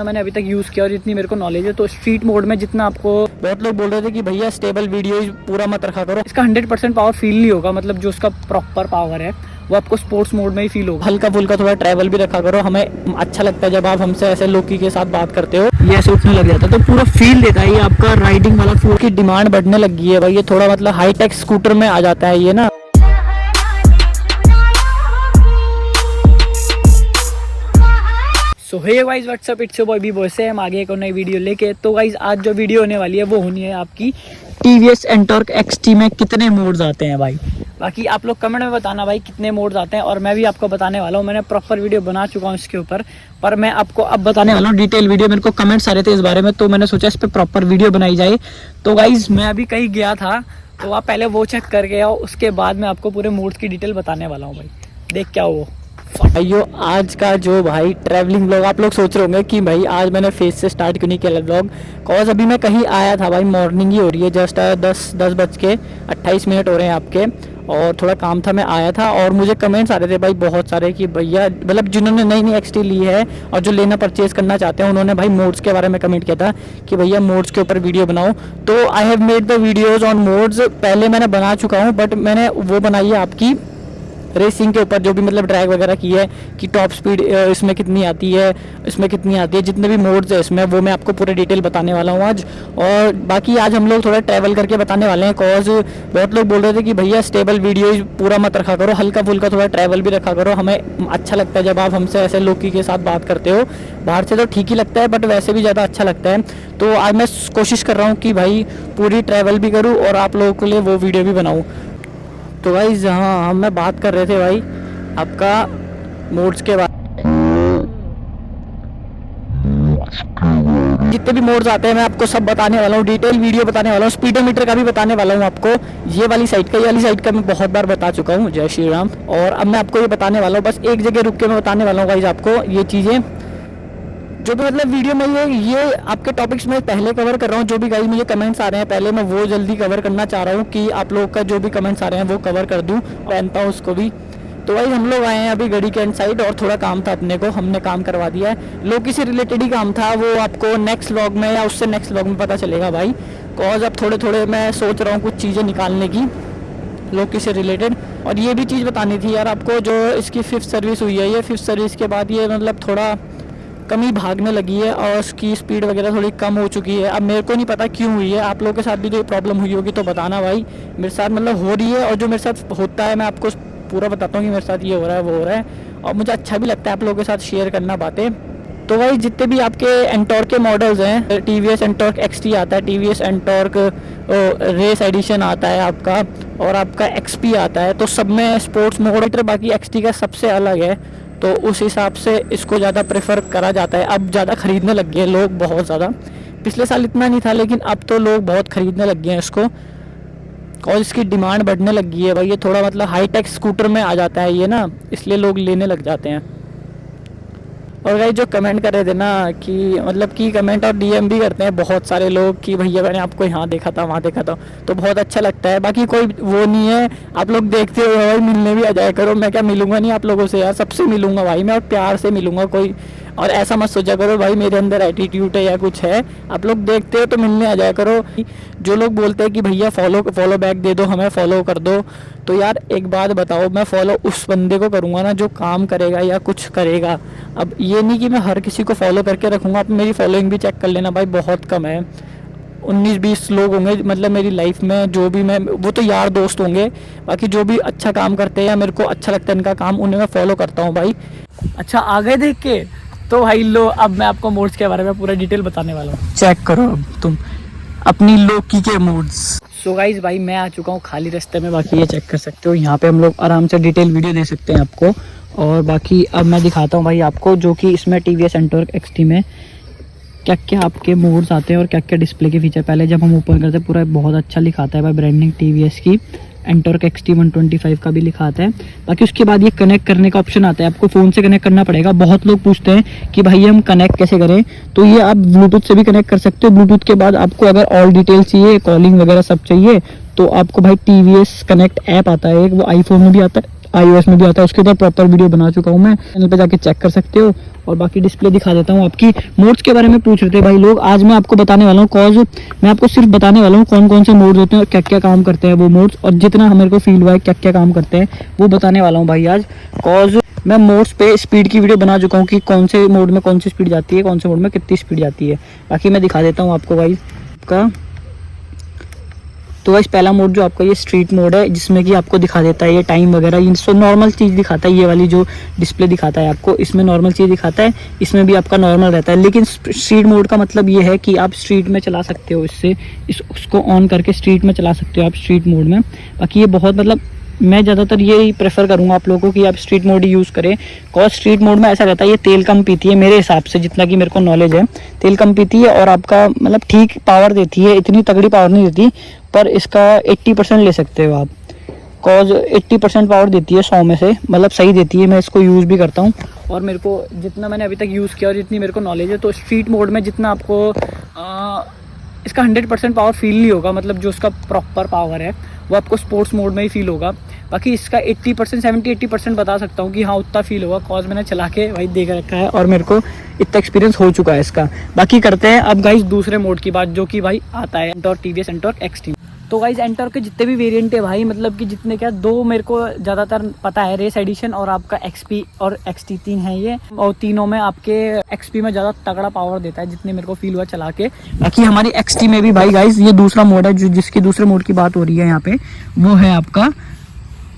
मैंने अभी तक यूज़ किया और जितनी मेरे को नॉलेज है, तो स्ट्रीट मोड में जितना आपको, बहुत लोग बोल रहे थे कि भैया स्टेबल वीडियो पूरा मत रखा करो, इसका 100% पावर फील नहीं होगा, मतलब जो उसका प्रॉपर पावर है वो आपको स्पोर्ट्स मोड में ही फील होगा। हल्का फुल्का थोड़ा ट्रैवल भी रखा करो, हमें अच्छा लगता है जब आप हमसे ऐसे लोकी के साथ बात करते हो, ये ऐसे उठने लग जाता है तो पूरा फील देता है ये आपका राइडिंग वाला। फूड की डिमांड बढ़ने लगी है भाई, ये थोड़ा मतलब हाईटेक स्कूटर में आ जाता है ये ना। So hey guys what's up, it's your boy B boy से हम आगे एक और नई वीडियो लेके। तो गाइस आज जो वीडियो होने वाली है वो होनी है आपकी TVS एंटॉर्क XT में कितने मोड्स आते हैं भाई। बाकी आप लोग कमेंट में बताना भाई कितने मोड्स आते हैं, और मैं भी आपको बताने वाला हूँ। मैंने प्रॉपर वीडियो बना चुका हूँ इसके ऊपर, पर मैं आपको अब बताने वाला हूँ डिटेल वीडियो। मेरे को कमेंट्स आ रहे थे इस बारे में, तो मैंने सोचा इस पर प्रॉपर वीडियो बनाई जाए। तो गाइस मैं अभी कहीं गया था, तो आप पहले वो चेक करके आओ, उसके बाद मैं आपको पूरे मोड्स की डिटेल बताने वाला हूँ भाई। देख क्या वो भाइयों आज का जो भाई ट्रैवलिंग व्लॉग, आप लोग सोच रहे होंगे कि भाई आज मैंने फेस से स्टार्ट क्यों नहीं किया व्लॉग, कॉज अभी मैं कहीं आया था भाई, मॉर्निंग ही हो रही है, जस्ट 10:28 हो रहे हैं आपके, और थोड़ा काम था, मैं आया था। और मुझे कमेंट्स आ रहे थे भाई बहुत सारे कि भैया, मतलब जिन्होंने नई XT ली है और जो लेना परचेज करना चाहते हैं, उन्होंने भाई मोड्स के बारे में कमेंट किया था कि भैया मोड्स के ऊपर वीडियो बनाओ। तो I have made the videos on modes, पहले मैंने बना चुका हूँ, बट मैंने वो बनाई है आपकी रेसिंग के ऊपर, जो भी मतलब ड्रैग वगैरह की है कि टॉप स्पीड इसमें कितनी आती है, इसमें कितनी आती है, जितने भी मोड्स है इसमें, वो मैं आपको पूरे डिटेल बताने वाला हूँ आज। और बाकी आज हम लोग थोड़ा ट्रैवल करके बताने वाले हैं, कॉज बहुत लोग बोल रहे थे कि भैया स्टेबल वीडियो पूरा मत रखा करो, हल्का फुल्का थोड़ा ट्रैवल भी रखा करो, हमें अच्छा लगता है जब आप हमसे ऐसे लोकी के साथ बात करते हो। बाहर से तो ठीक ही लगता है, बट वैसे भी ज़्यादा अच्छा लगता है। तो आज मैं कोशिश कर रहा हूँ कि भाई पूरी ट्रैवल भी करूँ और आप लोगों के लिए वो वीडियो भी बनाऊँ। तो भाई जहाँ हम मैं बात कर रहे थे भाई आपका मोड्स के बारे, जितने भी मोड्स आते हैं मैं आपको सब बताने वाला हूँ, डिटेल वीडियो बताने वाला हूँ, स्पीडोमीटर का भी बताने वाला हूँ आपको। ये वाली साइड का, ये वाली साइड का मैं बहुत बार बता चुका हूँ, जय श्री राम। और अब मैं आपको ये बताने वाला हूँ, बस एक जगह रुक के मैं बताने वाला हूँ गाइस आपको ये चीज़ें, जो भी मतलब वीडियो में ये आपके टॉपिक्स में पहले कवर कर रहा हूँ। जो भी गाइस मुझे कमेंट्स आ रहे हैं पहले, मैं वो जल्दी कवर करना चाह रहा हूँ कि आप लोगों का जो भी कमेंट्स आ रहे हैं वो कवर कर दूँ, पहनता हूँ उसको भी। तो भाई हम लोग आए हैं अभी गढ़ी के एंड साइड, और थोड़ा काम था अपने को, हमने काम करवा दिया है। लोकी से रिलेटेड ही काम था, वो आपको नेक्स्ट व्लॉग में या उससे नेक्स्ट व्लॉग में पता चलेगा भाई, कॉज अब थोड़े थोड़े मैं सोच रहा हूँ कुछ चीज़ें निकालने की लोकी से रिलेटेड। और ये भी चीज़ बतानी थी यार आपको, जो इसकी 5th सर्विस हुई है, ये 5th सर्विस के बाद ये मतलब थोड़ा कम ही भागने लगी है और उसकी स्पीड वगैरह थोड़ी कम हो चुकी है। अब मेरे को नहीं पता क्यों हुई है, आप लोगों के साथ भी कोई प्रॉब्लम हुई होगी तो बताना भाई। मेरे साथ मतलब हो रही है, और जो मेरे साथ होता है मैं आपको पूरा बताता हूँ कि मेरे साथ ये हो रहा है वो हो रहा है, और मुझे अच्छा भी लगता है आप लोगों के साथ शेयर करना बातें। तो भाई जितने भी आपके एंटॉर्क के मॉडल्स हैं, TVS एंटॉर्क XT आता है, TVS एंटॉर्क रेस एडिशन आता है आपका, और आपका XP आता है, तो सब में स्पोर्ट्स मोड, बाकी XT का सबसे अलग है, तो उस हिसाब से इसको ज़्यादा प्रेफर करा जाता है। अब ज़्यादा ख़रीदने लग गए लोग बहुत ज़्यादा, पिछले साल इतना नहीं था, लेकिन अब तो लोग बहुत ख़रीदने लग गए हैं इसको, और इसकी डिमांड बढ़ने लग गई है भाई। ये थोड़ा मतलब हाईटेक स्कूटर में आ जाता है ये ना, इसलिए लोग लेने लग जाते हैं। और भाई जो कमेंट कर रहे थे ना कि मतलब कि कमेंट और DM भी करते हैं बहुत सारे लोग कि भैया मैंने आपको यहाँ देखा था वहाँ देखा था, तो बहुत अच्छा लगता है। बाकी कोई वो नहीं है, आप लोग देखते हो भाई, मिलने भी आ जाया करो। मैं क्या मिलूंगा नहीं आप लोगों से यार, सबसे मिलूंगा भाई मैं, और प्यार से मिलूंगा कोई, और ऐसा मत सोचा करो भाई मेरे अंदर एटीट्यूड है या कुछ है। आप लोग देखते हो तो मिलने आ जाया करो। जो लोग बोलते हैं कि भैया फॉलो बैक दे दो, हमें फॉलो कर दो, तो यार एक बात बताओ, मैं फॉलो उस बंदे को करूँगा ना जो काम करेगा या कुछ करेगा। अब ये नहीं कि मैं हर किसी को फॉलो करके रखूँगा। आप मेरी फॉलोइंग भी चेक कर लेना भाई, बहुत कम है, 19-20 लोग होंगे मतलब मेरी लाइफ में, जो भी मैं, वो तो यार दोस्त होंगे, बाकी जो भी अच्छा काम करते हैं या मेरे को अच्छा लगता है इनका काम, उन्हें मैं फॉलो करता हूँ भाई। अच्छा आ गए देख के, तो भाई लो अब मैं आपको मोड्स के बारे में पूरा डिटेल बताने वाला हूँ, चेक करो अब तुम अपनी लोकी के मोड्स। सो गाइस भाई मैं आ चुका हूँ खाली रास्ते में, बाकी ये चेक कर सकते हो, यहाँ पे हम लोग आराम से डिटेल वीडियो दे सकते हैं आपको। और बाकी अब मैं दिखाता हूँ भाई आपको, जो कि इसमें TVS एंटॉर्क XT में क्या क्या आपके मोड्स आते हैं और क्या क्या डिस्प्ले के फीचर। पहले जब हम ओपन करते हैं पूरा बहुत अच्छा लिखाता है भाई, ब्रांडिंग TVS की, एंटॉर्क XT 125 का भी लिखा आता है। बाकी उसके बाद ये कनेक्ट करने का ऑप्शन आता है, आपको फ़ोन से कनेक्ट करना पड़ेगा। बहुत लोग पूछते हैं कि भाई हम कनेक्ट कैसे करें, तो ये आप ब्लूटूथ से भी कनेक्ट कर सकते हो। ब्लूटूथ के बाद आपको अगर ऑल डिटेल चाहिए, कॉलिंग वगैरह सब चाहिए, तो आपको भाई TVS कनेक्ट ऐप आता है एक, वो आईफोन में भी आता है, iOS में भी आता है, उसके ऊपर प्रॉपर वीडियो बना चुका हूँ मैं, चैनल पे जाके चेक कर सकते हो। और बाकी डिस्प्ले दिखा देता हूँ। आपकी मोड्स के बारे में पूछ रहे थे भाई लोग, आज मैं आपको बताने वाला हूँ, कॉज मैं आपको सिर्फ बताने वाला हूँ कौन कौन से मोड्स होते हैं और क्या क्या काम करते हैं वो मोड्स, और जितना मेरे को फील हुआ है क्या क्या काम करते हैं वो बताने वाला हूँ भाई आज। कॉज मैं मोड्स पे स्पीड की वीडियो बना चुका हूँ कि कौन से मोड में कौन सी स्पीड जाती है, कौन से मोड में कितनी स्पीड जाती है। बाकी मैं दिखा देता हूँ आपको भाई का। तो गाइस पहला मोड जो आपका ये स्ट्रीट मोड है, जिसमें कि आपको दिखा देता है ये टाइम वगैरह, ये सो नॉर्मल चीज़ दिखाता है। ये वाली जो डिस्प्ले दिखाता है आपको, इसमें नॉर्मल चीज़ दिखाता है, इसमें भी आपका नॉर्मल रहता है। लेकिन स्ट्रीट मोड का मतलब ये है कि आप स्ट्रीट में चला सकते हो, इससे उसको ऑन करके स्ट्रीट में चला सकते हो आप स्ट्रीट मोड में। बाकी ये बहुत मतलब मैं ज़्यादातर ये प्रेफर करूँगा आप लोगों को कि आप स्ट्रीट मोड ही यूज़ करें। कॉज स्ट्रीट मोड में ऐसा रहता है ये तेल कम पीती है मेरे हिसाब से, जितना कि मेरे को नॉलेज है तेल कम पीती है और आपका मतलब ठीक पावर देती है, इतनी तगड़ी पावर नहीं देती, पर इसका 80% ले सकते हो आप। कॉज 80% पावर देती है 100 में से, मतलब सही देती है। मैं इसको यूज़ भी करता हूँ और मेरे को जितना मैंने अभी तक यूज़ किया और जितनी मेरे को नॉलेज है, तो स्ट्रीट मोड में जितना आपको इसका 100% पावर फील नहीं होगा, मतलब जो उसका प्रॉपर पावर है वो आपको स्पोर्ट्स मोड में ही फील होगा। बाकी इसका 80% 70-80% बता सकता हूँ कि हाँ उतना फील होगा, कॉज मैंने चला के भाई देख रखा है और मेरे को इतना एक्सपीरियंस हो चुका है इसका। बाकी करते हैं अब गाइस दूसरे मोड की बात, जो कि भाई आता है एंटॉर्क TVS एंटॉर्क एक्सट्रीम। तो गाइस एंटॉर्क के जितने भी वेरिएंट है भाई, मतलब कि जितने क्या दो मेरे को ज़्यादातर पता है, रेस एडिशन और आपका XP और XT3 है ये, और तीनों में आपके XP में ज़्यादा तगड़ा पावर देता है जितने मेरे को फील हुआ चला के। बाकी हमारी XT में भी भाई गाइस ये दूसरा मोड है, जो जिसकी दूसरे मोड की बात हो रही है यहाँ पे, वो है आपका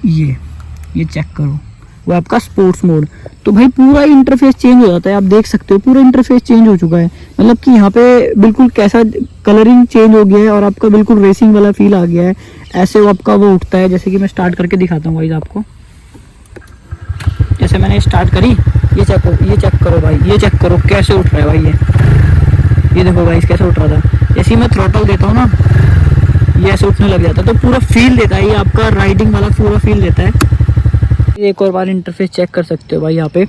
ये चेक करो, वो आपका स्पोर्ट्स मोड। तो भाई पूरा इंटरफेस चेंज हो जाता है, आप देख सकते हो पूरा इंटरफेस चेंज हो चुका है, मतलब कि यहाँ पे बिल्कुल कैसा कलरिंग चेंज हो गया है और आपका बिल्कुल रेसिंग वाला फील आ गया है। ऐसे वो आपका वो उठता है, जैसे कि मैं स्टार्ट करके दिखाता हूँ गाइस आपको। जैसे मैंने स्टार्ट करी, ये चेक करो भाई, ये चेक करो कैसे उठ रहा है भाई, ये देखो भाई कैसे उठ रहा था। जैसे मैं थ्रोटल देता हूँ ना, ये ऐसे उठने लग जाता है, तो पूरा फील देता है ये आपका राइडिंग वाला पूरा फील देता है। एक और बार इंटरफेस चेक कर सकते हो भाई यहाँ पे।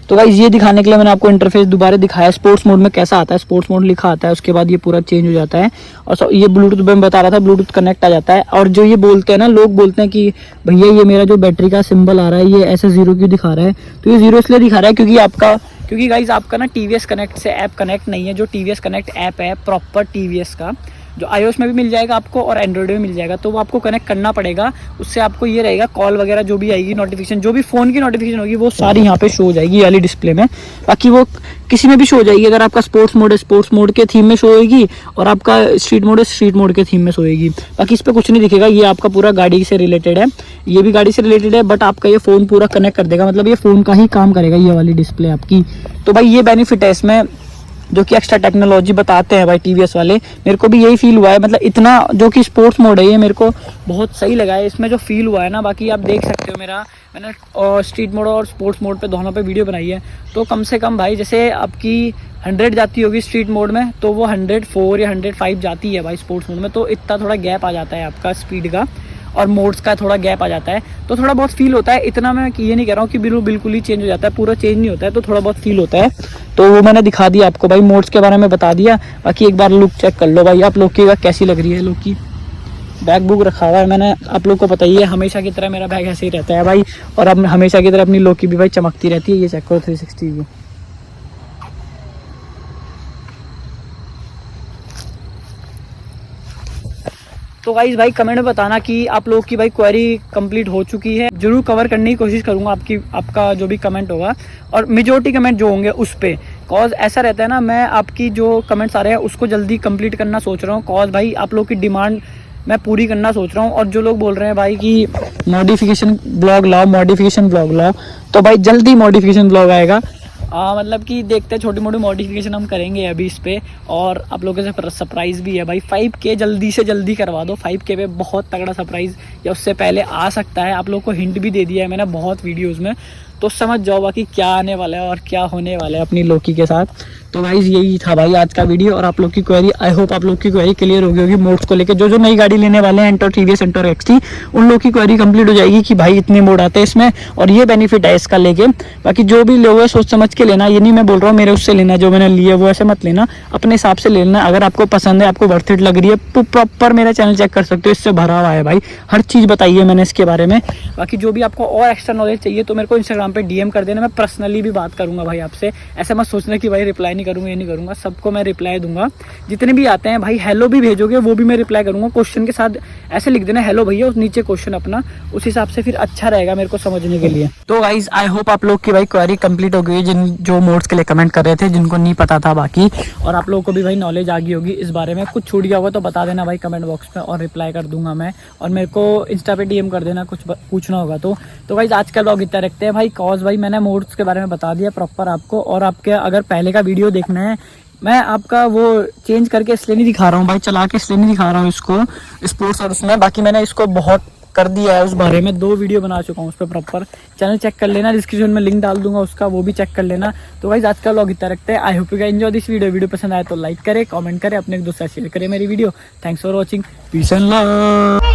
तो गाइस ये दिखाने के लिए मैंने आपको इंटरफेस दोबारा दिखाया, स्पोर्ट्स मोड में कैसा आता है। स्पोर्ट्स मोड लिखा आता है, उसके बाद ये पूरा चेंज हो जाता है और ये ब्लूटूथ में बता रहा था, ब्लूटूथ कनेक्ट आ जाता है। और जो ये बोलते हैं ना, लोग बोलते हैं कि भैया ये मेरा जो बैटरी का सिंबल आ रहा है ये ऐसे 0 क्यों दिखा रहा है, तो ये 0 इसलिए दिखा रहा है क्योंकि गाइस आपका ना TVS कनेक्ट से ऐप कनेक्ट नहीं है। जो TVS कनेक्ट ऐप है प्रॉपर TVS का, जो iOS में भी मिल जाएगा आपको और एंड्रॉइड में मिल जाएगा, तो वो आपको कनेक्ट करना पड़ेगा। उससे आपको ये रहेगा कॉल वगैरह जो भी आएगी नोटिफिकेशन, जो भी फ़ोन की नोटिफिकेशन होगी वो सारी यहाँ पे शो हो जाएगी ये वाली डिस्प्ले में। बाकी वो किसी में भी शो हो जाएगी, अगर आपका स्पोर्ट्स मोड है स्पोर्ट्स मोड के थीम में शो होगी, और आपका स्ट्रीट मोड है स्ट्रीट मोड के थीम में शो होगी। बाकी इस पर कुछ नहीं दिखेगा, ये आपका पूरा गाड़ी से रिलेटेड है, ये भी गाड़ी से रिलेटेड है, बट आपका ये फ़ोन पूरा कनेक्ट कर देगा, मतलब ये फ़ोन का ही काम करेगा ये वाली डिस्प्ले आपकी। तो भाई ये बेनिफिट है इसमें, जो कि एक्स्ट्रा टेक्नोलॉजी बताते हैं भाई TVS वाले। मेरे को भी यही फील हुआ है, मतलब इतना जो कि स्पोर्ट्स मोड है ये मेरे को बहुत सही लगा है इसमें जो फील हुआ है ना। बाकी आप देख सकते हो मैंने स्ट्रीट मोड और स्पोर्ट्स मोड पे दोनों पे वीडियो बनाई है, तो कम से कम भाई जैसे आपकी 100 जाती होगी स्ट्रीट मोड में, तो वो 104 या 105 जाती है भाई स्पोर्ट्स मोड में। तो इतना थोड़ा गैप आ जाता है आपका स्पीड का और मोड्स का थोड़ा गैप आ जाता है, तो थोड़ा बहुत फील होता है। इतना मैं ये नहीं कह रहा हूँ कि बिल्कुल ही चेंज हो जाता है, पूरा चेंज नहीं होता है, तो थोड़ा बहुत फील होता है। तो वो मैंने दिखा दिया आपको भाई, मोड्स के बारे में बता दिया। बाकी एक बार लुक चेक कर लो भाई आप लोग की, कैसी लग रही है लुक की। बैग बुक रखा हुआ है मैंने, आप लोग को पता ही है हमेशा की तरह मेरा बैग ऐसे ही रहता है भाई, और अब हमेशा की तरह अपनी लुक की भी भाई चमकती रहती है। ये चेक करो 360 व्यू। तो गाइस भाई कमेंट में बताना कि आप लोग की भाई क्वेरी कंप्लीट हो चुकी है, जरूर कवर करने की कोशिश करूंगा आपका जो भी कमेंट होगा, और मेजॉरिटी कमेंट जो होंगे उस पे। कॉज ऐसा रहता है ना, मैं आपकी जो कमेंट्स आ रहे हैं उसको जल्दी कंप्लीट करना सोच रहा हूँ, कॉज भाई आप लोग की डिमांड मैं पूरी करना सोच रहा हूँ। और जो लोग बोल रहे हैं भाई कि मॉडिफिकेशन ब्लॉग लाओ, तो भाई जल्दी मॉडिफिकेशन ब्लॉग आएगा। मतलब कि देखते हैं, छोटी मोटी मॉडिफिकेशन हम करेंगे अभी इस पे, और आप लोगों से सरप्राइज़ भी है भाई। 5K जल्दी से जल्दी करवा दो, 5K पे बहुत तगड़ा सरप्राइज़ या उससे पहले आ सकता है। आप लोग को हिंट भी दे दिया है मैंने बहुत वीडियोस में, तो समझ जाओ बाकी क्या आने वाला है और क्या होने वाला है अपनी लोकी के साथ। तो गाइज यही था भाई आज का वीडियो, और आप लोग की क्वेरी, आई होप आप लोग की क्वेरी क्लियर हो गई होगी मोड्स को लेकर। जो नई गाड़ी लेने वाले हैं एंटर टीवीएस एंटर एक्सटी, उन लोग की क्वेरी कंप्लीट हो जाएगी कि भाई इतने मोड आते हैं इसमें और ये बेनिफिट है इसका लेके। बाकी जो भी लोग है सोच समझ के लेना, ये नहीं मैं बोल रहा हूँ मेरे उससे लेना, जो मैंने लिए वो ऐसे मत लेना, अपने हिसाब से लेना। अगर आपको पसंद है, आपको वर्थ इट लग रही है, तो प्रॉपर मेरा चैनल चेक कर सकते हो, इससे भरा हुआ है भाई, हर चीज़ बताई है मैंने इसके बारे में। बाकी जो भी आपको और एक्स्ट्रा नॉलेज चाहिए तो मेरे को इंस्टाग्राम पे डीएम कर देना, मैं पर्सनली भी बात करूंगा भाई आपसे। ऐसा मत सोचना कि भाई रिप्लाई नहीं करूंगा, ये नहीं करूंगा, सबको मैं रिप्लाई दूंगा। जितने भी आते हैं भाई, हेलो भी भेजोगे वो भी मैं रिप्लाई करूंगा, क्वेश्चन के साथ ऐसे लिख देना हेलो भैया, उस नीचे क्वेश्चन अपना, उस हिसाब से फिर अच्छा रहेगा मेरे को समझने के लिए। तो गाइज आई होप आप लोग की भाई क्वेरी कंप्लीट हो गई, जिन जो मोड्स के लिए कमेंट कर रहे थे, जिनको नहीं पता था बाकी, और आप लोगों को भी भाई नॉलेज आ गई होगी इस बारे में। कुछ छूट गया होगा तो बता देना भाई कमेंट बॉक्स में, और रिप्लाई कर दूंगा मैं, और मेरे को इंस्टा पे डीएम कर देना कुछ पूछना होगा तो गाइज आज का ब्लॉग इतना रखते हैं भाई। कॉज भाई मैंने मोड्स के बारे में बता दिया प्रॉपर आपको, और आपके अगर पहले का वीडियो देखना है, मैं आपका वो चेंज करके इसलिए नहीं दिखा रहा हूँ भाई, चला के इसलिए नहीं दिखा रहा हूँ इसको स्पोर्ट्स और उसमें, बाकी मैंने इसको बहुत कर दिया है उस बारे में, 2 वीडियो बना चुका हूँ उस पर प्रॉपर। चैनल चेक कर लेना, डिस्क्रिप्शन में लिंक डाल दूंगा उसका, वो भी चेक कर लेना। तो गाइस आज का व्लॉग इतना रखते हैं। I hope you guys enjoy this video पसंद आए तो लाइक करें, कमेंट करें, अपने एक दोस्त से शेयर करें मेरी video. Thanks for watching, peace and love.